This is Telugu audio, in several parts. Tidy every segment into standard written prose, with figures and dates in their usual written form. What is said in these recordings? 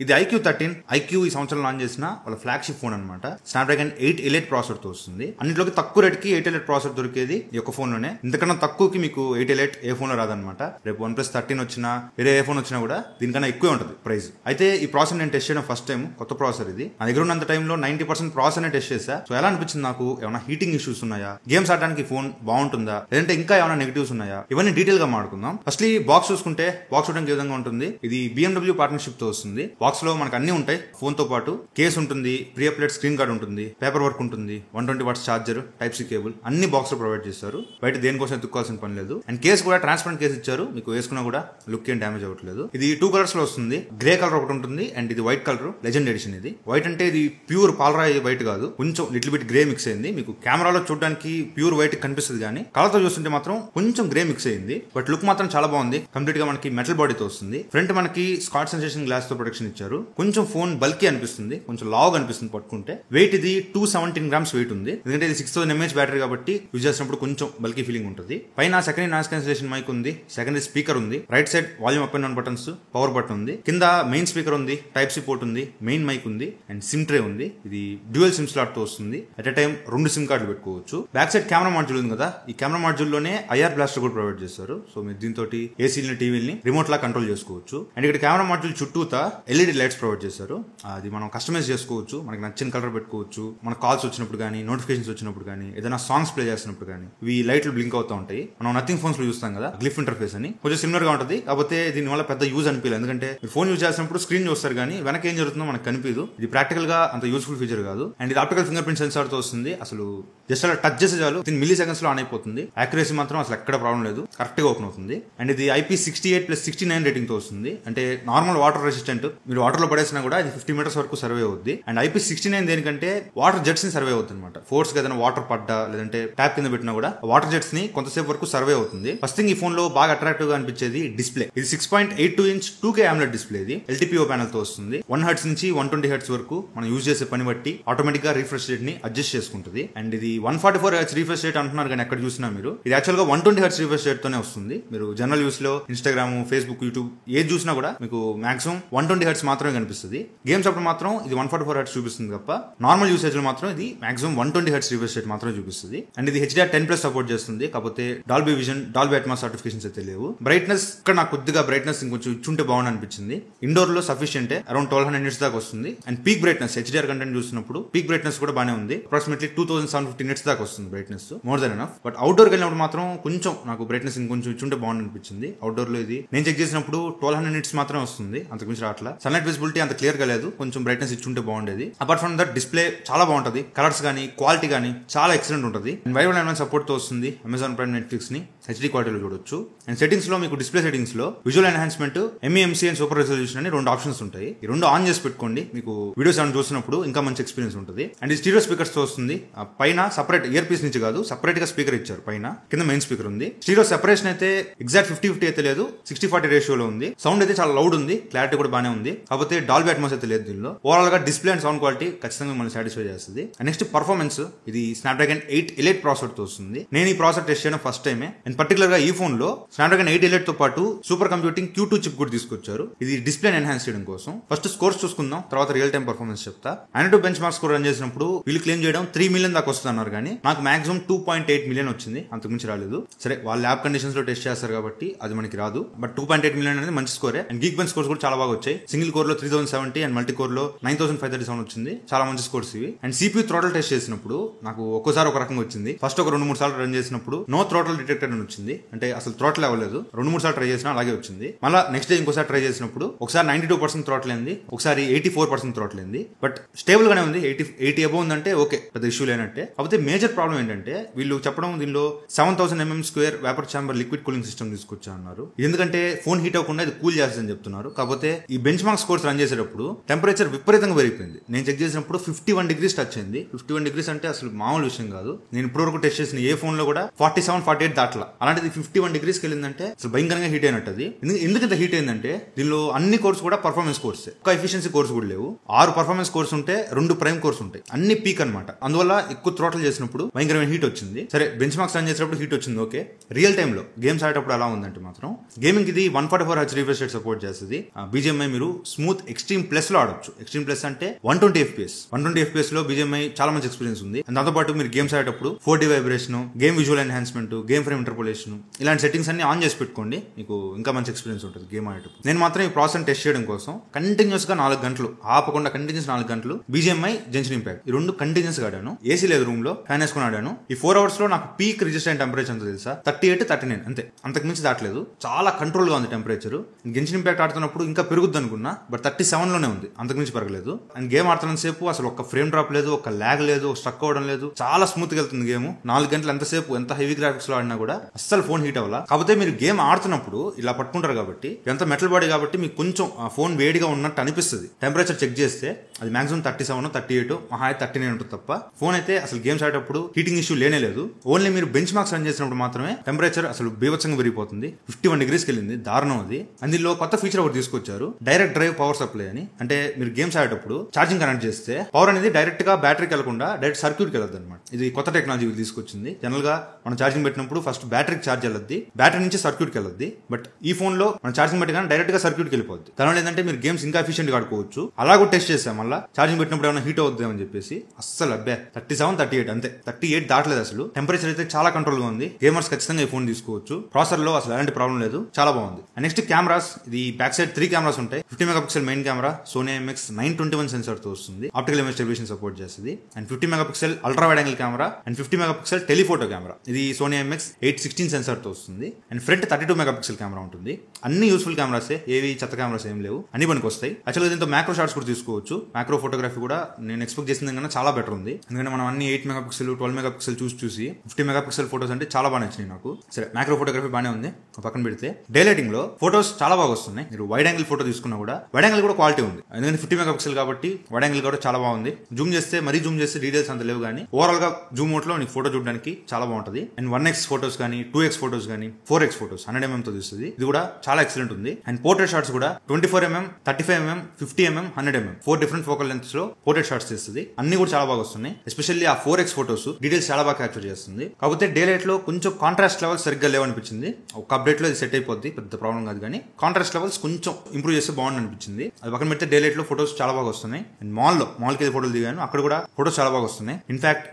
ఇది IQ13 ఐక్యూ ఈ సంవత్సరం లాంచ్ చేసిన వాళ్ళ ఫ్లాగ్షిప్ ఫోన్ అనమాట. స్నాప్డ్రాగన్ 8 ఎలైట్ ప్రాసెసర్ తో వస్తుంది. అన్నింటిలోకి తక్కువ రేట్ కి 8 ఎలైట్ ప్రాసెసర్ దొరికేది ఈ యొక్క ఫోన్ లోనే. ఇంతకన్నా తక్కువకి మీకు 8 ఎలైట్ ఏ ఫోన్ లో రాదనమాట. రేపు OnePlus 13 వచ్చినా వేరే ఏ ఫోన్ వచ్చినా కూడా దీనికన్నా ఎక్కువే ఉంటుంది ప్రైస్. అయితే ఈ ప్రాసెసర్ నేను టెస్ట్ చేయడం ఫస్ట్ టైం, కొత్త ప్రాసెసర్ ఇది. నా దగ్గర ఉన్నంత టైంలో 90% ప్రాసెసర్ టెస్ట్ చేసా. సో ఎలా అనిపించింది నాకు, ఏమైనా హీటింగ్ ఇష్యూస్ ఉన్నాయా, గేమ్స్ ఆడడానికి ఫోన్ బాగుంటుందా, లేదంటే ఇంకా ఏమైనా నెగిటివ్స్ ఉన్నాయా, ఇవన్నీ డీటెయిల్ గా మాట్లాడుకుందాం. ఫస్ట్ బాక్స్ చూసుకుంటే బాక్స్ చూడడానికి ఏ విధంగా ఉంటుంది. ఇది BMW పార్ట్నర్షిప్ తో వస్తుంది. బాక్స్ లో మనకు అన్ని ఉంటాయి. ఫోన్ తో పాటు కేస్ ఉంటుంది, ప్రీ అప్లైడ్ స్క్రీన్ గార్డ్ ఉంటుంది, పేపర్ వర్క్ ఉంటుంది, 120 watts charger, type C cable అన్ని బాక్స్ లో ప్రొవైడ్ చేస్తారు. బయట దేనికోసం ఎత్తుకోవాల్సిన పని లేదు. అండ్ కేస్ కూడా ట్రాన్స్పరెంట్ కేస్ ఇచ్చారు, మీకు వేసుకున్నా కూడా లుక్ ఏం డ్యామేజ్ అవ్వట్లేదు. ఇది 2 కలర్స్ లో వస్తుంది. గ్రే కలర్ ఒకటి ఉంటుంది అండ్ ఇది వైట్ కలర్ లెజెండ్ ఎడిషన్. ఇది వైట్ అంటే ఇది ప్యూర్ పాలరాయి వైట్ కాదు, కొంచెం లిటిల్ బిట్ గ్రే మిక్స్ అయింది. మీకు కెమెరాలో చూడడానికి ప్యూర్ వైట్ కనిపిస్తుంది కానీ కలర్ తో చూస్తుంటే మాత్రం కొంచెం గ్రే మిక్స్ అయింది. బట్ లుక్ మాత్రం చాలా బాగుంది. కంప్లీట్ గా మనకి మెటల్ బాడీతో వస్తుంది. ఫ్రంట్ మనకి స్కాట్ సెన్సేషన్ గ్లాస్ తో ప్రొటెక్షన్ ఇచ్చారు. కొంచెం ఫోన్ బల్కీ అనిపిస్తుంది, కొంచెం లావుగా అనిపిస్తుంది పట్టుకుంటే. వెయిట్ ఇది 217 గ్రామ్స్ వెయిట్ ఉంది. ఎందుకంటే ఇది 6000 mAh బ్యాటరీ కాబట్టి యూజ్ చేసినప్పుడు కొంచెం బల్కీ ఫీలింగ్ ఉంటుంది. పైన సెకండరీ నాయిస్ క్యాన్సిలేషన్ మైక్ ఉంది, సెకండరీ స్పీకర్ ఉంది, right side volume up and down buttons, power button ఉంది, కింద మెయిన్ స్పీకర్ ఉంది, టైప్ సి పోర్ట్ ఉంది, మెయిన్ మైక్ ఉంది అండ్ సిమ్ ట్రే ఉంది. ఇది డ్యూయల్ సిమ్ స్లాట్ తో వస్తుంది. అట్ ఎ టైం 2 సిమ్ కార్డులు పెట్టుకోవచ్చు. బ్యాక్ సైడ్ కెమెరా మాడ్యూల్ ఉంది కదా, ఈ కెమెరా మాడ్యూల్ లోనే IR బ్లాస్టర్ కూడా ప్రొవైడ్ చేస్తారు. సో మీరు దీంతో ఏసీని టీవీని రిమోట్ లా కంట్రోల్ చేసుకోవచ్చు. అండ్ ఇక్కడ కెమెరా మాడ్యూల్ చుట్టూతా LED లైట్స్ ప్రొవైడ్ చేస్తారు. అది మనం కస్టమైజ్ చేసుకోవచ్చు, మనకి నచ్చిన కలర్ పెట్టుకోవచ్చు. మన కాల్స్ వచ్చినప్పుడు కానీ, నోటిఫికేషన్స్ వచ్చినప్పుడు కానీ, ఏదైనా సాంగ్స్ ప్లే చేసినప్పుడు కానీ ఇవి లైట్లు బ్లింక్ అవుతూ ఉంటాయి. మనం నథింగ్ ఫోన్స్ లో చూస్తాం కదా గ్లిఫ్ ఇంటర్ఫేస్ అని, కొంచెం సిమిలర్ గా ఉంటుంది. కాకపోతే దీని వల్ల పెద్ద యూజ్ అనిపించలేదు. ఎందుకంటే మీరు ఫోన్ యూజ్ చేసినప్పుడు స్క్రీన్ చూస్తారు కానీ వెనక ఏం జరుగుతుందో మనకు కనిపించదు. ఇది ప్రాక్టికల్ గా అంత యూస్ఫుల్ ఫీచర్ కాదు. అండ్ ఇది ఆప్టికల్ ఫింగర్ ప్రింట్ సెన్సార్ తో వస్తుంది. అసలు జస్ట్ అలా టచ్ చేసే చాలు మిల్లీ సెకండ్స్ లో ఆన్ అయిపోతుంది. యాక్యురసీ మాత్రం అసలు ఎక్కడ ప్రాబ్లం లేదు, కరెక్ట్ గా ఓపెన్ అవుతుంది. అండ్ ఇది IP68+69 రేటింగ్ తో వస్తుంది. అంటే నార్మల్ వాటర్ రెసిస్టెంట్, మీరు వాటర్ లో పడేసినా కూడా ఇది 50 మీటర్స్ వరకు సర్వే అవుద్ది. అండ్ IP69 దేనికంటే వాటర్ జెట్స్ ని సర్వే అవుతుంది అనమాట. ఫోర్స్ గా ఏదైనా వాటర్ పడ్డా లేదంటే ట్యాప్ కింద పెట్టినా కూడా వాటర్ జెట్స్ ని కొంతసేపు వరకు సర్వే అవుతుంది. ఫస్ట్ థింగ్ ఈ ఫోన్ లో బాగా అట్రాక్టివ్ గా అనిపించేది డిస్ప్లే. ఇది 6.82 ఇంచ్ 2K AMOLED డిస్ప్లే. ఇది LTPO ప్యానల్ తో వస్తుంది. 1 హెర్ట్జ్ నుంచి 120 హెర్ట్జ్ వరకు మనం యూజ్ చేసే పని బట్టి ఆటోమేటిక్ గా రిఫ్రెష్ రేట్ ని అడ్జస్ట్ చేసుకుంటుంది. అండ్ ఇది 144 హెర్ట్జ్ రిఫ్రెష్ రేట్ అంటున్నారు కానీ ఎక్కడ చూసినా మీరు ఇది యాక్చువల్ గా 120 హెర్ట్జ్ రిఫ్రెష్ రేట్ తోనే వస్తుంది. మీరు జనరల్ యూస్ లో ఇన్స్టాగ్రామ్, ఫేస్బుక్, యూట్యూబ్ ఏది చూసినా కూడా మీకు మాక్సిమం 120 హెర్ట్జ్ మాత్రమే కనిపిస్తుంది. గేమ్స్ అప్పుడు మాత్రం ఇది 144 హెర్ట్జ్ చూపిస్తుంది తప్ప నార్మల్ యూసేజ్ లో మాత్రం ఇది మాక్సిమం 120 హెర్ట్జ్ రిఫ్రెష్ రేట్ మాత్రమే చూపిస్తుంది. అండ్ ఇది HDR10+ సపోర్ట్ చేస్తుంది. కాకపోతే Dolby vision, Dolby Atmos certifications అయితే లేవు. బ్రైట్నెస్ ఇక్కడ నాకు కొద్దిగా బ్రైట్నెస్ ఇంకొంచెం ఇచ్చుంటే బాగుంది అనిపించింది. ఇండోర్ లో సఫిషియంట్, అరౌండ్ 1200 nits దాకా వస్తుంది. And peak brightness HDR content చూసినప్పుడు పీక్ బ్రైట్నెస్ కూడా బానే ఉంది. అప్రాక్సిమేట్లీ 2750 nits దాకా వస్తుంది brightness, more than enough. But outdoor వెళ్ళినప్పుడు మాత్రం కొంచెం నాకు బ్రైట్నెస్ ఇంకొంచెం ఇచ్చుంటే బాగుంది అనిపించింది. అవుట్డోర్ లో ఇది నేను చెక్ చేసినప్పుడు 1200 nits మాత్రమే వస్తుంది, అంతకుమించి రావట్లా. సన్లైట్ విజిబిలిటీ అంత క్లియర్ గా లేదు, కొంచెం బ్రైట్నెస్ ఇచ్చుంటే బాగుండేది. అపార్ట్ ఫ్రమ్ దట్ డిస్ప్లే చాలా బాగుంటది. కలర్స్ కానీ క్వాలిటీ కానీ చాలా ఎక్సలెంట్ ఉంటుంది. వైబ్రెంట్ ఎన్వైరన్మెంట్ సపోర్ట్ తో వస్తుంది. అమెజాన్ ప్రైమ్, నెట్ఫ్లిక్స్ ని HD క్వాలిటీలో చూడొచ్చు. అండ్ సెట్టింగ్స్ లో మీకు డిస్ప్లే సెట్టింగ్స్ లో visual enhancement, MEMC and super resolution అని 2 ఆప్షన్స్ ఉంటాయి. ఈ 2 ఆన్ చేసి పెట్టుకోండి, మీకు వీడియోస్ ఏమైనా చూసినప్పుడు ఇంకా మంచి ఎక్స్పీరియన్స్ ఉంటుంది. అండ్ ఈ స్టీరియో స్పీకర్స్ తో వస్తుంది. పైన సపరేట్ ఇయర్ పీస్ నుంచి కాదు, సపరేట్ గా స్పీకర్ ఇచ్చారు. పైన కింద మెయిన్ స్పీకర్ ఉంది. స్టీరియో సెపరేషన్ అయితే ఎగ్జాక్ట్ 50-50 అయితే లేదు, 60-40 రేషియోలో ఉంది. సౌండ్ అయితే చాలా లౌడ్ ఉంది, క్లారిటీ కూడా బానే ఉంది. కాకపోతే డాల్బీ అట్మాస్ అయితే లేదు దీనిలో. ఓవరాల్ గా డిస్ప్లే అండ్ సౌండ్ క్వాలిటీ ఖచ్చితంగా మనం సాటిస్ఫై చేస్తుంది. అండ్ నెక్స్ట్ పర్ఫార్మెన్స్, ఇది స్నాప్డ్రాగన్ 8 ఎలైట్ ప్రాసెసర్ తో వస్తుంది. నేను ఈ ప్రాసెసర్ టెస్ట్ చేయడం ఫస్ట్ టైమే. అండ్ పర్టికులర్ గా ఈ ఫోన్ లో స్నాప్డ్రాగన్ 8 ఎలైట్ తో పాటు సూపర్ కంప్యూటింగ్ Q2 చిప్ కూడా తీసుకొచ్చారు. ఇది డిస్ప్లే ఎన్హాన్స్ చేయడం కోసం. ఫస్ట్ స్కోర్స్ చూసుకుందాం, తర్వాత రియల్ టైం పర్ఫార్మెన్స్ చెప్తా. Antutu bench mark score run చేసినప్పుడు వీళ్ళు క్లెయిమ్ చేయడం 3 million దాకా వస్తుంది అన్నారు కానీ నాకు మాక్సిమం 2.8 million వచ్చింది, అంతకుమించి రాలేదు. సరే వాళ్ళ ల్యాబ్ కండిషన్స్ లో టెస్ట్ చేస్తారు కాబట్టి అది మనకి రాదు. బట్ 2.8 million అనేది మంచి స్కోరే. అండ్ గీక్ బెంచ్ స్కోర్స్ కూడా చాలా బాగా వచ్చాయి. సింగిల్ కోర్ లో 3070 అండ్ మల్టీ కోర్ లో 9537 వచ్చింది. చాలా మంచి స్కోర్స్ ఇవి. అండ్ CPU థ్రోటల్ టెస్ట్ చేసినప్పుడు నాకు ఒక్కోసారి ఒక రకంగా వచ్చింది. ఫస్ట్ ఒక 2-3 సార్లు రన్ చేసినప్పుడు నో థ్రోటల్ డిటెక్టెడ్ అని వచ్చింది. అంటే అసలు థ్రోటల్ అవ్వలేదు. 2-3 సార్లు ట్రై చేసినా అలాగే వచ్చింది. మళ్ళీ నెక్స్ట్ డే ఇంకోసారి ట్రై చేసినప్పుడు ఒకసారి 92% థ్రోటల్ అయింది, ఒకసారి 84% థ్రోటల్ అయింది. బట్ స్టేబుల్ గానే ఉంది. 80 అబౌవ్ ఉందంటే ఓకే, పెద్ద ఇష్యూ లేనట్టే. కాకపోతే మేజర్ ప్రాబ్లం ఏంటంటే వీళ్ళు చెప్పడం దీనిలో 7000 mm² vapour chamber liquid cooling system తీసుకొచ్చా అన్నారు. ఎందుకంటే ఫోన్ హీట్ అవ్వకుండా ఇది కూల్ చేస్తుందని చెప్తున్నారు. కాకపోతే ఈ బెంచ్ మార్క్ స్కోర్స్ రన్ చేసేటప్పుడు టెంపరేచర్ విపరీతంగా పెరిగిపోయింది. నేను చెక్ చేసినప్పుడు 51 degrees టచ్ అయింది. 51 degrees అంటే అసలు మామూలు విషయం కాదు. నేను ఇప్పటివరకు టెస్ట్ చేసిన ఏ ఫోన్ లో కూడా 47-48 దాట్లా. అలాంటిది 51 degrees వెళ్ళిందంటే అసలు భయంకరంగా హీట్ అయినట్టు. అది ఎందుకంత హీట్ అయిందంటే దీనిలో అన్ని కోర్స్ కూడా పర్ఫార్మెన్స్ కోర్స్, ఒక ఎఫిషియన్సీ కోర్స్ కూడా లేవు. 6 పర్ఫార్మెన్స్ కోర్స్ ఉంటే 2 ప్రైమ్ కోర్స్ ఉంటాయి, అన్ని పీక్ అనమాట. అందువల్ల ఎక్కువ థ్రోటల్ చేసినప్పుడు భయంకరమైన హీట్ వచ్చింది. సరే బెంచ్ మార్క్స్ రన్ చేసినప్పుడు హీట్ వచ్చింది ఓకే. రియల్ టైమ్ లో గేమ్స్ ఆడేటప్పుడు అలా ఉందంటే మాత్రం గేమింగ్ ఇది 144 హెర్ట్జ్ రిఫ్రెష్ రేట్ సపోర్ట్ చేస్తుంది. BGMI మీరు స్మూత్ ఎక్స్ట్రీమ్ ప్లస్ లో ఆడొచ్చు. ఎక్స్ట్రీమ్ ప్లస్ అంటే 120 FPS లో BGMI చాలా మంచి ఎక్స్పీరియన్స్ ఉంది. అండ్ దాంతో పాటు మీరు గేమ్స్ ఆడేటప్పుడు 4D vibration, game visual enhancement, game frame interpolation ఇలాంటి సెట్టింగ్స్ అన్ని ఆన్ చేసి పెట్టుకోండి, మీకు ఇంకా మంచి ఎక్స్పీరియన్స్ ఉంటుంది గేమ్ ఆడేటప్పుడు. నేను మాత్రం ఈ ప్రాసెస్ టెస్ట్ చేయడం కోసం కంటిన్యూస్ గా 4 గంటలు ఆపకుండా కంటిన్యూస్ 4 గంటలు BGMI జెన్షన్ ఇంపాక్ట్ ఈ రెండు కంటిన్యూస్ గా ఆడాను. ఏసీ లేదు రూమ్ లో, ఫ్యాన్ వేసుకుని ఆడాను. ఈ 4 అవర్స్ లో నాకు పీక్ రిజిస్టర్ అయిన టెంపరేచర్ ఎంత తెలుసా? 38-39 అంతే, అంతకు మించి దాటలేదు. చాలా కంట్రోల్ గా ఉంది టెంపరేచర్. గెన్షన్ ఇంపాక్ట్ ఆడుతున్నప్పుడు ఇంకా పెరుగుద్ది అనుకున్నా, బట్ 37 లోనే ఉంది, అంతకు మించి పెరగలేదు. అండ్ గేమ్ ఆడుతున్న సేపు అసలు ఒక ఫ్రేమ్ డ్రాప్ లేదు, ఒక ల్యాగ్ లేదు, స్ట్రక్ అవ్వడం లేదు, చాలా స్మూత్ గా వెళ్తుంది గేమ్. 4 గంటలు ఎంతసేపు ఎంత హెవీ గ్రాఫిక్స్ లో ఆడినా కూడా అస్సలు ఫోన్ హీట్ అవ్వాల. కాకపోతే మీరు గేమ్ ఆడుతున్నప్పుడు ఇలా పట్టుకుంటారు కాబట్టి, ఎంత మెటల్ బాడీ కాబట్టి మీకు కొంచెం ఫోన్ వేడిగా ఉన్నట్టు అనిపిస్తుంది. టెంపరేచర్ చెక్ చేస్తే అది మాక్సిమం 37, 38, మహా 39 ఉంటుంది తప్ప ఫోన్ అయితే అసలు గేమ్స్ ఆడేటప్పుడు హీటింగ్ ఇష్యూ లేనే లేదు. ఓన్లీ మీరు బెంచ్ మార్క్స్ రన్ చేసినప్పుడు మాత్రమే టెంపరేచర్ అసలు బీభత్సంగా పెరిగిపోతుంది. 51 degrees వెళ్ళింది, దారుణం అది. అందులో కొత్త ఫీచర్ ఒకటి తీసుకొచ్చారు, డైరెక్ట్ డ్రైవ్ పవర్ సప్లై అని. అంటే మీరు గేమ్స్ ఆడేటప్పుడు ఛార్జింగ్ కనెక్ట్ చేస్తే పవర్ అనేది డైరెక్ట్ గా బ్యాటరీకి వెళ్లకుండా డైరెక్ట్ సర్క్యూట్ కి వెళ్ళదు అనమాట. ఇది కొత్త టెక్నాలజీ తీసుకొచ్చింది. జనరల్ గా మనం ఛార్జింగ్ పెట్టినప్పుడు ఫస్ట్ బ్యాటరీకి ఛార్జ్ వెళ్ళద్ది, బ్యాటరీ నుంచి సర్క్యూట్ కి వెళ్ళద్ది. బట్ ఈ ఫోన్ లో మనం ఛార్జింగ్ పెట్టగానే డైరెక్ట్ గా సర్క్యూట్ కి వెళ్ళిపోద్ది. దానివల్ల ఏంటంటే మీరు గేమ్స్ ఇంకా ఎఫిషియెంట్ గా ఆడుకోవచ్చు. అలాగూ టెస్ట్ చేసాం, మళ్ళీ ఛార్జింగ్ పెట్టినప్పుడు ఏమైనా హీట్ అవుద్ది అని చెప్పేసి. అస్సలు అబ్బే 37, 38 అంతే, 38 దాటలేదు అసలు. టెంపరేచర్ అయితే చాలా కంట్రోల్ గా ఉంది. గేమర్స్ ఖచ్చితంగా ఈ ఫోన్ తీసుకోవచ్చు. ప్రాసెసర్ లో అసలు ఎలాంటి ప్రాబ్లం లేదు, చాలా బాగుంది. నెక్స్ట్ కెమెరాస్, ఇది బ్యాక్ సైడ్ 3 కెమెరాస్ ఉంటాయి. 50 MP main camera, Sony IMX 921 sensor తో వస్తుంది, ఆప్టికల్ ఇమేజ్ స్టెబిలైజేషన్ సపోర్ట్ చేస్తుంది. And 50 MP ultra wide angle camera and 50 MP telephoto camera, ఇది సోనీ IMX 816 సెన్సార్ తో వస్తుంది. అండ్ ఫ్రంట్ 32 MP కెమెరా ఉంటుంది. అన్ని యూస్ఫుల్ కెమెరాసే, ఏవి చెత్త కెమెరాస్ ఏం లేవు, అన్ని పనికి వస్తాయి. యాక్చువల్గా దీంతో మ్యాక్రో షాట్స్ కూడా తీసుకోవచ్చు. మ్యాక్రో ఫోటోగ్రఫీ కూడా నేను ఎక్స్పెక్ట్ చేసిన కన్నా చాలా బెటర్ ఉంది. ఎందుకంటే మనం అన్ని 8 MP 12 MP చూసి 50 MP ఫోటోస్ అంటే చాలా బాగా నచ్చినాయి నాకు. సరే, మ్యాక్రో ఫోటోగ్రఫీ బాగానే ఉంది, పక్కన పెడితే డే లైటింగ్ లో ఫోటోస్ చాలా బాగా వస్తున్నాయి. మీరు వైడ్ యాంగిల్ ఫోటో తీసుకున్నా కూడా వైడ్ యాంగిల్ కూడా క్వాలిటీ ఉంది. ఎందుకంటే 50 MP కాబట్టి వైడ్ యాంగిల్ కూడా చాలా బాగుంది. జూమ్ చేస్తే డీటెయిల్స్ అంత లేవు, కానీ ఓవరాల్ గా జూమ్ మోడ్ లో నీకు ఫోటో చూడడానికి చాలా బాగుంటుంది. అండ్ 1x ఫోటోస్ కానీ 2x ఫోటోస్ కానీ 4x ఫోటోస్ 100 mm తో తీస్తుంది. ఇది కూడా చాలా ఎక్సలెంట్ ఉంది. అండ్ పోర్ట్రేట్ షాట్స్ కూడా 24 mm, 35 mm, 50 mm, 100 mm 4 different focal lengths లో పోర్ట్రేట్ షాట్స్ తీస్తుంది. అన్ని కూడా చాలా బాగా వస్తున్నాయి. ఎస్పెషల్లీ ఆ 4x ఫోటోస్ డీటెయిల్స్ చాలా బాగా క్యాప్చర్ చేస్తుంది. కాకపోతే డే లైట్ లో కొంచెం కాంట్రాస్ట్ లెవెల్స్ సరిగ్గా లేవనిపించింది. ఒక అప్డేట్ లో ఇది సెట్ అయిపోద్ది, పెద్ద ప్రాబ్లం కాదు, కానీ కాంట్రాస్ట్ లెవెల్స్ కొంచెం ఇంప్రూవ్ చేస్తే బాగుంది అనిపించింది. అది పక్కన పెడితే డే లైట్ లో ఫోటోస్ చాలా బాగా వస్తున్నాయి. అండ్ మాల్కి ఫోటోలు దిగాను, అక్కడ కూడా ఫోటోస్ చాలా బాగా వస్తున్నాయి. ఇన్ఫాక్ట్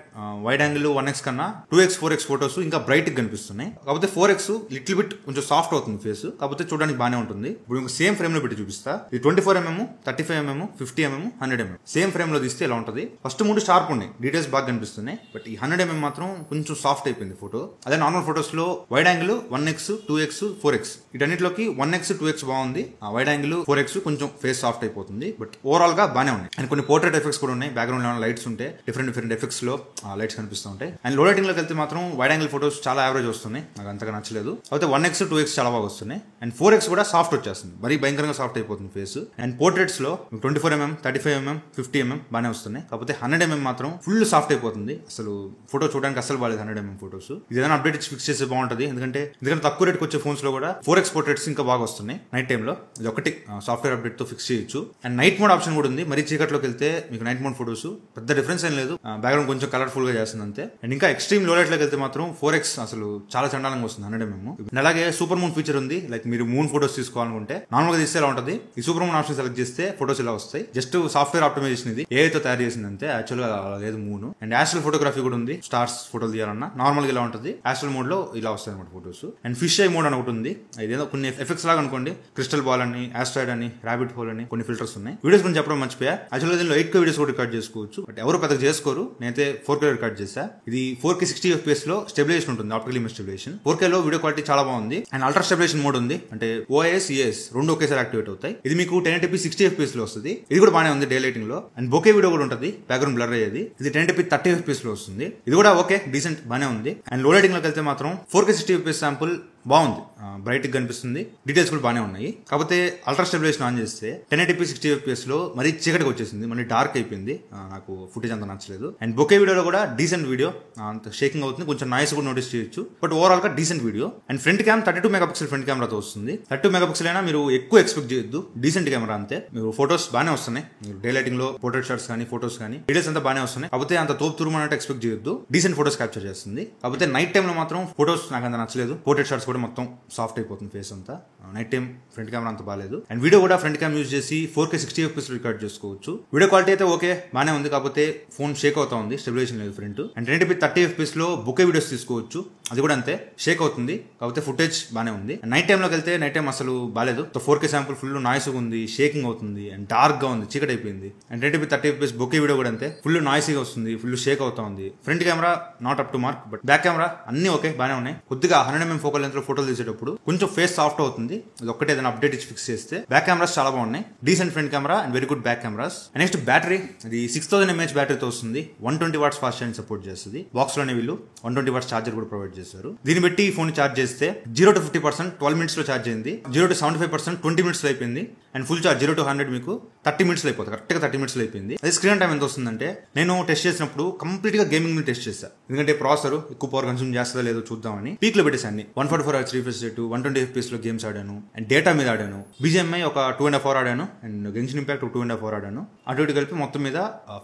వైడ్ యాంగిల్ 1x కన్నా 2x 4x ఫోటోస్ ఇంకా బ్రైట్ గా కనిపిస్తున్నాయి. కాకపోతే 4x లిటిల్ బిట్ కొంచెం సాఫ్ట్ అవుతుంది ఫేస్, కాకపోతే చూడడానికి బాగానే ఉంటుంది. ఇప్పుడు సేమ్ ఫ్రేమ్ లో పెట్టి చూపిస్తా. ఇది 24 mm, 35 mm, 50 mm, 100 mm same frame లో తీస్తే ఇలా ఉంటుంది. ఫస్ట్ 3 షార్ప్ ఉన్నాయి, డీటెయిల్స్ బాగా కనిపిస్తున్నాయి. బట్ ఈ 100 mm మాత్రం కొంచెం సాఫ్ట్ అయిపోయింది ఫోటో. అదే నార్మల్ ఫోటోస్ లో wide angle 1x, 2x, 4x వీటన్నిటిలోకి 1x, 2x బాగుంది. ఆ వైడ్ యాంగిల్ 4x కొంచెం ఫేస్ సాఫ్ట్ అయిపోతుంది. బట్ ఓవరాల్ గా బాగానే ఉన్నాయి. అండ్ కొన్ని పోర్ట్రేట్ ఎఫెక్ట్స్ కూడా ఉన్నాయి. బ్యాక్గ్రౌండ్ లో లైట్స్ ఉంటే డిఫరెంట్ ఎఫెక్ట్స్ లో లైట్స్ కనిపిస్తూ ఉంటాయి. అండ్ లో లైటింగ్ లోకి వెళ్తే మాత్రం వైడ్ యాంగిల్ ఫోటోస్ చాలా యావరేజ్ వస్తున్నాయి, నాకు అంతగా నచ్చలేదు. అయితే 1x, 2x చాలా బాగా వస్తున్నాయి. అండ్ 4x కూడా సాఫ్ట్ వచ్చేస్తుంది, మరీ భయంకరంగా సాఫ్ట్ అయిపోతుంది ఫేస్. అండ్ పోర్ట్రేట్స్ లో 24 mm, 35 mm, 50 mm బాగానే వస్తున్నాయి. కాకపోతే 100 mm మాత్రం ఫుల్ సాఫ్ట్ అయిపోతుంది. అసలు ఫోటో చూడడానికి అసలు బాగాలేదు 100 mm ఫోటోస్. ఇది ఏదైనా అప్డేట్ ఇచ్చి ఫిక్స్ చేస్తే బాగుంటుంది. ఎందుకంటే తక్కువ రేట్కి వచ్చే ఫోన్స్ లో కూడా 4x పోర్ట్రేట్స్ ఇంకా బాగా వస్తున్నాయి నైట్ టైమ్ లో. ఇది ఒకటి సాఫ్ట్వేర్ అప్డేట్ తో ఫిక్స్ చేయొచ్చు. అండ్ నైట్ మోడ్ ఆప్షన్ కూడా ఉంది. మరీ చీకట్లోకి వెళ్తే మీకు నైట్ మోడ్ ఫోటోస్ పెద్ద డిఫరెన్స్ ఏం లేదు, బ్యాక్గ్రౌండ్ కొంచెం కలర్ఫుల్ గా చేస్తుంది అంతే. అండ్ ఇంకా ఎక్స్ట్రీమ్ లో లైట్ లోకి వెళ్తే మాత్రం 4x అసలు చాలా చండాలంగా వస్తుంది 100 mm. అలాగే సూపర్ మూన్ ఫీచర్ ఉంది. లైక్ మీరు మూన్ ఫోటోస్ తీసుకోవాలనుకుంటే నార్మల్ గా తీస్తే ఎలా ఉంటుంది, ఈ సూపర్ మూన్ ఆప్షన్ సెలెక్ట్ చేస్తే ఫోటోస్ ఇలా వస్తాయి. జస్ట్ సాఫ్ట్వేర్ ఆప్టిమైజేషన్ ఇది, AI తో తయారు చేసింది అంతే. యాక్చువల్ గా లేదు మూన్. అండ్ యాస్ట్రల్ ఫోటోగ్రఫీ కూడా ఉంది. స్టార్స్ ఫోటోలు తీయాలన్నా నార్మల్ గా ఇలా ఉంటుంది, యాస్ట్రల్ మోడ్ లో ఇలా వస్తాయి అనమాట photos. And fish I mode అని ఒకటి ఉంది. ఇదేదో కొన్ని ఎఫెక్ట్స్ లాగా అనుకోండి, క్రిస్టల్ బాల్ అని, ఆస్ట్రాయిడ్ అని, రాబిట్ హోల్ అని కొన్ని ఫిల్టర్స్ ఉన్నాయి. వీడియోస్ గురించి చెప్పడం మర్చిపోయా. యాక్చువల్ గా దీనిలో 8K వీడియోస్ కూడా రికార్డ్ చేసుకోవచ్చు. బట్ ఎవరు పెద్దగా చేసుకోరు, నేనైతే 4K రికార్డ్ చేసా. ఇది 4K 60 FPS లో స్టెబిలైజేషన్ ఉంటుంది, ఆప్టికల్ ఇమేజ్ స్టెబిలైజేషన్. 4K లో వీడియో క్వాలిటీ చాలా బాగుంది. అండ్ అల్ట్రా స్టెబిలైజేషన్ మోడ్ ఉంది, అంటే OIS, EIS రెండు ఒకేసారి యాక్టివేట్ అవుతాయి. ఇది మీకు 1080p 60 FPS లో వస్తుంది. ఇది కూడా బాగానే ఉంది డే లైటింగ్ లో. అండ్ బోకే వీడియో కూడా ఉంటుంది, బ్యాక్గ్రౌండ్ బ్లర్ అయ్యేది. ఇది 1080p 30 FPS లో వస్తుంది. ఇది కూడా ఓకే, డీసెంట్ బాగానే ఉంది. అండ్ లో లైటింగ్ లోకి వెళ్తే మాత్రం 4K 60 FPS శాంపుల్ బాగుంది, బ్రైట్ గా కనిపిస్తుంది. డీటెయిల్స్ కూడా బాగానే ఉన్నాయి. కాకపోతే అల్ట్రా స్టెబిలైజేషన్ ఆన్ చేస్తే 1080p 60 FPS లో మరీ చీకటిగా వచ్చేసింది, మళ్ళీ డార్క్ అయిపోయింది. నాకు ఫుటేజ్ అంత నచ్చలేదు. అండ్ బొకే వీడియోలో కూడా డీసెంట్ వీడియో, అంత షేకింగ్ అవుతుంది, కొంచెం నాయిస్ కూడా నోటీస్ చేయొచ్చు. బట్ ఓవరాల్ గా decent video. And front cam 32 MP front కెమెరాతో వస్తుంది. 32 MP అయినా మీరు ఎక్కువ ఎక్స్పెక్ట్ చేయొద్దు, డీసెంట్ కెమెరా అంతే. మీరు ఫోటోస్ బాగానే వస్తున్నాయి, మీరు డే లైటింగ్ లో పోర్ట్రేట్ షాట్స్ కానీ ఫోటోస్ కానీ డీటెయిల్స్ అంతా బాగానే వస్తున్నాయి. కాకపోతే అంత తోపు తురుమన్నట్టు ఎక్స్పెక్ట్ చేయొద్దు, డీసెంట్ ఫోటోస్ క్యాప్చర్ చేస్తుంది. కాకపోతే నైట్ టైమ్ లో మాత్రం ఫోటోస్ నాకు అంత నచ్చలేదు. పోర్ట్రేట్ షాట్స్ కూడా మొత్తం సాఫ్ట్ అయిపోతుంది ఫేస్ అంతా. నైట్ టైం ఫ్రంట్ కెమెరా అంత బాగాలేదు. అండ్ వీడియో కూడా ఫ్రంట్ క్యామ్ యూజ్ చేసి 4K 60 FPS రికార్డ్ చేసుకోవచ్చు. వీడియో క్వాలిటీ అయితే ఓకే బాగానే ఉంది, కాకపోతే ఫోన్ షేక్ అవుతా ఉంది, స్టెబిలైజేషన్ లేదు ఫ్రంట్. అండ్ 1080p 30 FPS లో బుకే వీడియోస్ తీసుకోవచ్చు, అది కూడా అంతే షేక్ అవుతుంది, కాకపోతే ఫుటేజ్ బాగానే ఉంది. నైట్ టైంలోకి వెళ్తే నైట్ టైం అసలు బాగాలేదు. 4K శాంపుల్ ఫుల్ నాయిస్ ఉంది, షేకింగ్ అవుతుంది అండ్ డార్క్ గా ఉంది, చీకటి అయిపోయింది. And 1080p 30 FPS bouquet video కూడా అంతే ఫుల్ నాయిసీగా వస్తుంది, ఫుల్ షేక్ అవుతా ఉంది. Front camera not up to mark, but back camera అన్ని ఓకే బాగానే ఉన్నాయి. కొద్దిగా 100mm ఫోకల్ లెంత్ లో ఫోటోలు తీసేటప్పుడు కొంచెం ఫేస్ సాఫ్ట్ అవుతుంది, అది ఒక్కటే ఏదైనా అప్డేట్ ఇచ్చి ఫిక్స్ చేస్తే. బ్యాక్ కెమెరాస్ చాలా బాగున్నాయి, decent front camera and very good back cameras. Next battery, అది 6000 mAh బ్యాటరీతో వస్తుంది, 120 watts ఫాస్ట్ ఛార్జింగ్ సపోర్ట్ చేస్తుంది. బాక్స్ లోనే వీళ్ళు 120 watts ఛార్జర్ కూడా ప్రొవైడ్ చేశారు. దీన్ని బట్టి ఈ ఫోన్ ఛార్జ్ చేస్తే 0 to 50% 12 minutes లో ఛార్జ్ అయింది, 0 to 75% 20 minutes లో అయిపోయింది. అండ్ ఫుల్ ఛార్జ్ 0 to 100 మీకు 30 minutes లో అయిపోతుంది, కరెక్ట్ గా 30 minutes లో అయిపోయింది. అది స్క్రీన్ టైం ఎంత వస్తుందంటే, నేను టెస్ట్ చేసినప్పుడు కంప్లీట్ గా గేమింగ్ మీద టెస్ట్ చేశాను, ఎందుకంటే ప్రాసెసర్ ఎక్కువ పవర్ కన్స్యూమ్ చేస్తుందో లేదో చూద్దామని పీక్ లో పెట్టేసాన్ని. 144Hz రిఫ్రెష్ రేట్, 120 FPS లో గేమ్స్ ఆడాను అండ్ డేటా మీద ఆడాను. BGMI ఒక 2.5 hours ఆడాను అండ్ గెన్షిన్ ఇంపాక్ట్ 2.5 hours ఆడాను. అటు ఇటు కలిపి మొత్తం మీద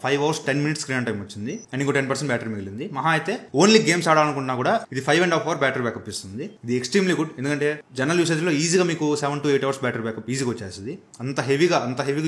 5 hours 10 minutes స్క్రీన్ టైం వచ్చింది అండ్ ఇంకో 10% బ్యాటరీ మిగిలింది. మహా అయితే ఓన్లీ గేమ్స్ ఆడాలనుకున్నా కూడా ఇది 5.5 hours బ్యాటరీ బ్యాకప్ ఇస్తుంది. ఇది ఎక్స్ట్రీమ్లీ గుడ్, ఎందుకంటే జనరల్ యూసేజ్ లో ఈజీగా మీకు 7 to 8 hours బ్యాటరీ బ్యాకప్ ఈజీగా వచ్చేస్తుంది. అంత హెవీగా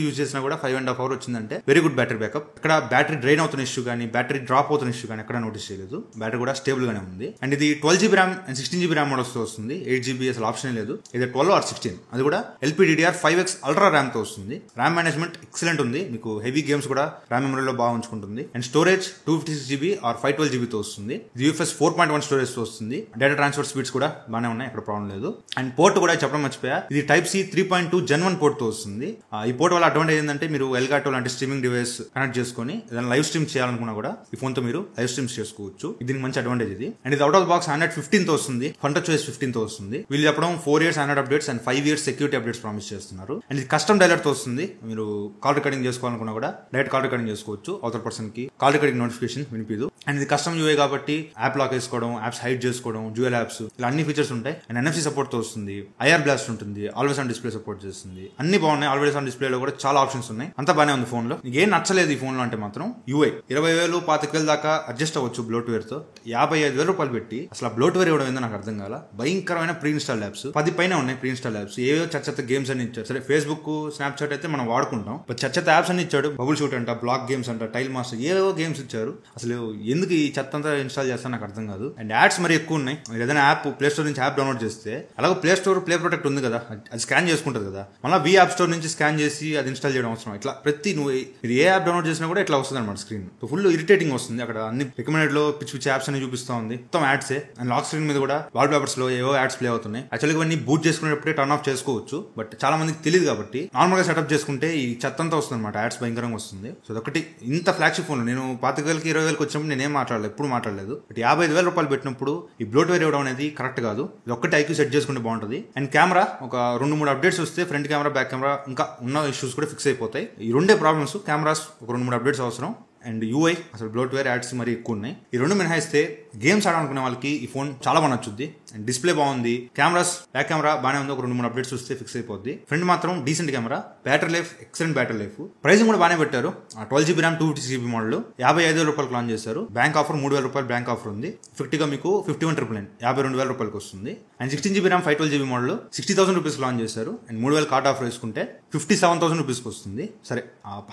యూజ్ చేసినా కూడా 5.5 hours వచ్చిందంటే వెరీ గుడ్ బ్యాటరీ బ్యాకప్. ఇక్కడ బ్యాటరీ డ్రైన్ అవుతున్న ఇష్యూ కానీ బ్యాటరీ డ్రాప్ అవుతున్న ఇష్యూ కానీ ఎక్కడ నోటీస్ చేయలేదు. బ్యాటరీ కూడా స్టేబుల్ గానే ఉంది. అండ్ ఇది 12GB RAM and 16GB RAM models తో వస్తుంది, 8GB అసలు ఆప్షన్ లేదు, ఇది 12 or 16, అది కూడా LPDDR5X అల్ట్రా ర్యామ్ తో వస్తుంది. ర్యామ్ మేనేజ్మెంట్ ఎక్సలెంట్ ఉంది, మీకు హెవీ గేమ్స్ కూడా ర్యామ్ మెమరీలో బాగా ఉంచుకుంటుంది. And storage 256GB or 512GB తో వస్తుంది. UFS 4.1 స్టోరేజ్ తో వస్తుంది. డేటా ట్రాన్స్ఫర్ స్పీడ్స్ కూడా బాగానే ఉన్నాయి, ఎక్కడ ప్రాబ్లం లేదు. అండ్ పోర్ట్ కూడా చెప్పడం మర్చిపోయా, ఇది Type-C 3.2 Gen 1 పోర్ట్ తో వస్తుంది. ఈ పోర్ట్ వల్ల అడ్వాంటేజ్ ఏంటంటే, మీరు ఎల్గాటో లాంటి స్ట్రీమింగ్ డివైస్ కనెక్ట్ చేసుకుని ఏదైనా లైవ్ స్ట్రీమ్ చేయాలనుకున్నా కూడా ఈ ఫోన్ తో మీరు లైవ్ స్ట్రీమ్స్ చేసుకోవచ్చు. దీనికి మంచి అడ్వాంటేజ్ ఇది. అండ్ ఇది అవుట్ ఆఫ్ బాక్స్ Android 15 తో వస్తుంది, FunTouchOS 15 తో వస్తుంది. వీళ్ళు చెప్పడం 4 years Android updates and 5 years security updates promise చేస్తున్నారు. అండ్ ఇది కస్టమ్ డైలర్ తో వస్తుంది, మీరు కాల్ రికార్డింగ్ చేసుకోవాలనుకున్నా కూడా డైరెక్ట్ కాల్ రికార్డింగ్ చేసుకోవచ్చు. అవతల పర్సన్ కి కాల్ రికార్డింగ్ నోటిఫికేషన్ వినిపిదు. అండ్ ఇది కస్టమ్ UI కాబట్టి యాప్ లాక్ వేసుకోవడం, యాప్స్ హైడ్ చేసుకోవడం, డ్యూయల్ యాప్స్, ఇలా అన్ని ఫీచర్స్ ఉంటాయి. అండ్ NFC సపోర్ట్ తో వస్తుంది, IR బ్లాస్ట్ ఉంటుంది, ఆల్వేస్ ఆన్ డిస్ప్లే సపోర్ట్ చేస్తుంది. అన్ని బాగున్నాయి. ఆల్వేస్ ఆన్ డిస్ప్లే లో కూడా చాలా ఆప్షన్స్ ఉన్నాయి, అంతా బాగానే ఉంది ఫోన్ లో. ఏం నచ్చలేదు ఈ ఫోన్ లో అంటే మాత్రం UI 20,000 25,000 దాకా అడ్జస్ట్ అవ్వచ్చు బ్లోట్వేర్ తో. 55,000 రూపాయలు పెట్టి అసలు ఆ బ్లోట్వేర్ ఇవ్వడం ఏందో నాకు అర్థం కాల. భయంకరమైన ప్రీ ఇన్స్టాల్ యాప్స్ 10 పైన ఉన్నాయి. ప్రీ ఇన్స్టాల్ యాప్స్ ఏవో చెత్త గేమ్స్ అని ఇచ్చారు. సరే ఫేస్బుక్ స్నాప్చాట్ అయితే మనం వాడుకుంటాం, చెత్త యాప్స్ అని ఇచ్చాడు. బబుల్ షూట్ అంట, బ్లాక్ గేమ్స్ అంట, టైల్ మాస్టర్, ఏవో గేమ్స్ ఇచ్చారు. అసలు ఎందుకు ఈ చెత్త అంతా ఇన్స్టాల్ చేస్తాను నాకు అర్థం కాదు. అండ్ యాడ్స్ మరి ఎక్కువ ఉన్నాయి. మీరు ఏదైనా యాప్ ప్లే స్టోర్ నుంచి యాప్ డౌన్లోడ్ చేస్తే, అలాగే ప్లే స్టోర్ ప్లే ప్రొటెక్ట్ ఉంది కదా, అది స్కాన్ చేసుకుంటుంది కదా, మళ్ళీ వి యాప్ స్టోర్ నుంచి స్కాన్ చేసి అది ఇన్స్టాల్ చేయడం అవసరం. ఇట్లా ప్రతి నువ్వు మీరు ఏ యాప్ డౌన్లోడ్ చేసినా కూడా ఇట్లా వస్తుంది అనమాట స్క్రీన్. ఫుల్ ఇరిటేటింగ్ వస్తుంది. అక్కడ అన్ని రికమెండెడ్ లో పిచ్చి యాప్స్ అని చూపిస్తా ఉంది, మొత్తం యాడ్సే. అండ్ లాక్ స్క్రీన్ మీద కూడా వాల్ పేపర్స్ లో ఏవో యాడ్స్ ప్లే అవుతున్నాయి. యాక్చువల్గా ఇవన్నీ బూట్ చేసుకునేటప్పుడే టర్న్ ఆఫ్ చేసుకోవచ్చు, బట్ చాలా మందికి తెలియదు కాబట్టి నార్మల్ గా సెటప్ చేసుకుంటే ఈ చెత్త అంతా వస్తుంది అనమాట, యాడ్స్ భయంకరంగా వస్తుంది. సో అదొకటి. ఇంత ఫ్లాగ్షిప్ ఫోన్ నేను 25,000 20,000 వచ్చినప్పుడు నేనేం మాట్లాడలేదు, ఎప్పుడు మాట్లాడలేదు. బట్ 55,000 రూపాయలు పెట్టినప్పుడు ఈ బ్లోట్వేర్ ఇవ్వడం అనేది కరెక్ట్ కాదు. ఇది ఒక్కటి IQ సెట్ చేసుకుంటే బాగుంటుంది. అండ్ కెమెరా ఒక 2-3 అప్డేట్స్ వస్తే ఫ్రంట్ కెమెరా బ్యాక్ కెమెరా ఇంకా ఉన్న ఇష్యూస్ కూడా ఫిక్స్ అయిపోతాయి. ఈ రెండే ప్రాబ్లమ్స్, కెమెరాస్ ఒక 2-3 అప్డేట్స్ అవసరం. అండ్ UI అసలు బ్లోట్వేర్ యాడ్స్ మరి ఎక్కువ ఉన్నాయి. ఈ రెండు మినహాయిస్తే గేమ్స్ ఆడాలనుకునే వాళ్ళకి ఈ ఫోన్ చాలా బాగా నచ్చుద్ది. అండ్ డిస్ప్లే బాగుంది, కెమెరాస్ బ్యాక్ కెమెరా బాగానే ఉంది, ఒక 2-3 అప్డేట్స్ వస్తే ఫిక్స్ అయిపోద్ది. ఫ్రంట్ మాత్రం decent camera, battery life excellent battery life. Pricing కూడా బాగానే పెట్టారు. 12GB RAM 256GB మోడల్ 55,000 రూపాయలకు లాంచ్ చేశారు. బ్యాంక్ ఆఫర్ 3,000 రూపాయలు బ్యాంక్ ఆఫర్ ఉంది. ఫిఫ్టీగా మీకు 51,999 52,000 రూపాయలకు వస్తుంది. And 16GB RAM 512GB model 60,000 rupees launch చేశారు. అండ్ 3,000 కార్డ్ ఆఫర్ వేసుకుంటే 57,000 రూపీస్కి వస్తుంది. సరే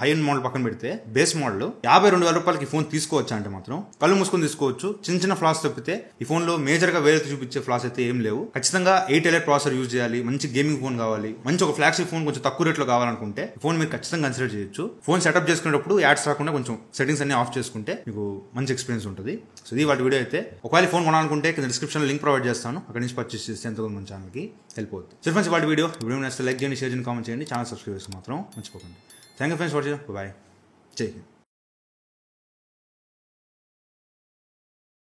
హై ఎండ్ మోడల్ పక్కన పెడితే బేస్ మోడల్ 52,000 రూపాయలకి ఫోన్ తీసుకోవచ్చు అంటే మాత్రం కళ్ళు మూసుకొని తీసుకోవచ్చు. చిన్న ఫ్లాస్ తప్పితే ఈ ఫోన్ లో మేజర్ గా వేరే చూపించే ఫ్లాస్ అయితే ఏం లేవు. ఖచ్చితంగా 8 ప్రాసెసర్ యూజ్ చేయాలి, మంచి గేమింగ్ ఫోన్ కావాలి, మంచి ఒక ఫ్లాగ్షిప్ ఫోన్ కొంచెం తక్కువ రేట్ లో కావాలనుకుంటే ఫోన్ మీరు ఖచ్చితంగా కన్సిడర్ చేయొచ్చు. ఫోన్ సెటప్ చేసుకునేటప్పుడు యాడ్స్ రాకుండా కొంచెం సెట్టింగ్స్ అన్ని ఆఫ్ చేసుకుంటే మీకు మంచి ఎక్స్పీరియన్స్ ఉంటుంది. సో ఇది వాటి వీడియో అయితే. ఒకవేళ ఫోన్ కొనాలనుకుంటే కింద డిస్క్రిప్షన్ లో లింక్ ప్రొవైడ్ చేస్తాను, అక్కడి నుంచి పర్చేస్ చేస్తే ఎంతో మన ఛానల్ కి హెల్ప్ అవుతుంది. సో ఫ్రెండ్స్ వాటి వీడియో నచ్చితే లైక్ చేయండి, షేర్ చేయండి, కామెంట్ చేయండి, ఛానల్ సబ్స్క్రైబ్ చేసి మాత్రం మర్చిపోకండి. Thank you friends, watch. Bye, జై హింద్.